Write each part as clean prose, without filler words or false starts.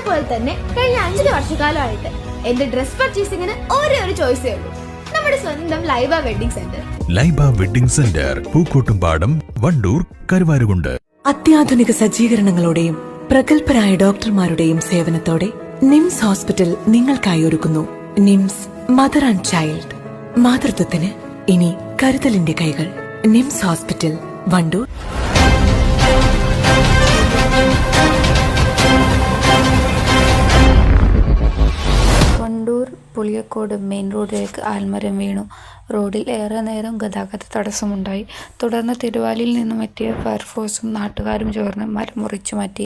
പോലെ തന്നെ കഴിഞ്ഞ 5 വർഷക്കാലമായിട്ട് എന്റെ ഡ്രസ് പർച്ചേസിംഗിന് ഒരേ ഒരു ചോയ്സേ ഉള്ളൂ, നമ്മുടെ സ്വന്തം Laiba wedding centre. Laiba wedding centre, Pookkottumpadam, Wandoor, Karuvarakundu. അത്യാധുനിക സജ്ജീകരണങ്ങളോടെയും പ്രഗത്ഭരായ ഡോക്ടർമാരുടെയും സേവനത്തോടെ നിംസ് ഹോസ്പിറ്റൽ നിങ്ങൾക്കായി ഒരുക്കുന്നു നിംസ് മദർ ആൻഡ് ചൈൽഡ്. മാതൃത്വത്തിന് ഇനി കരുതലിന്റെ കൈകൾ. നിംസ് ഹോസ്പിറ്റൽ, വണ്ടൂർ. വണ്ടൂർ പുളിയക്കോട് മെയിൻ റോഡിലേക്ക് ആൽമരം വീണു. റോഡിൽ ഏറെ നേരം ഗതാഗത തടസ്സമുണ്ടായി. തുടർന്ന് തിരുവാലിയിൽ നിന്നും എത്തിയ ഫയർഫോഴ്സും നാട്ടുകാരും ചേർന്ന് മരം മുറിച്ചു മാറ്റി.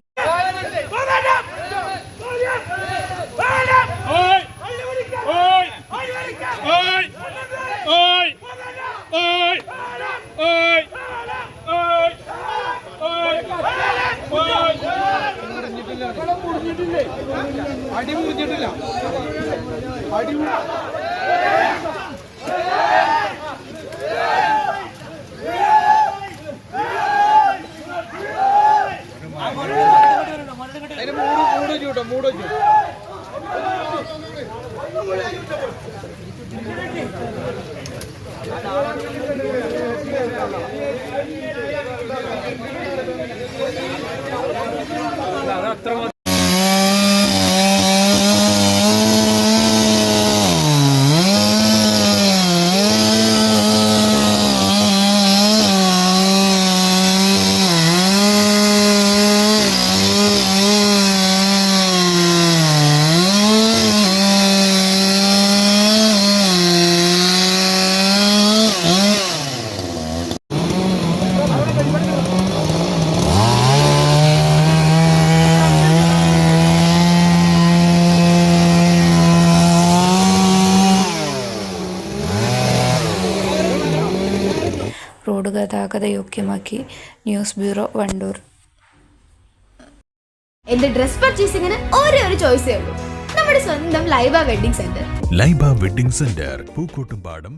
റോഡ് ഗതാഗത യോഗ്യമാക്കി. News bureau, Wandoor. എന്റെ ഡ്രസ് പർച്ചേസിംഗിന് ഒരേ ഒരു ചോയ്സേ ഉള്ളൂ, നമ്മുടെ സ്വന്തം Laiba wedding centre. Laiba wedding centre, Pookkottumpadam.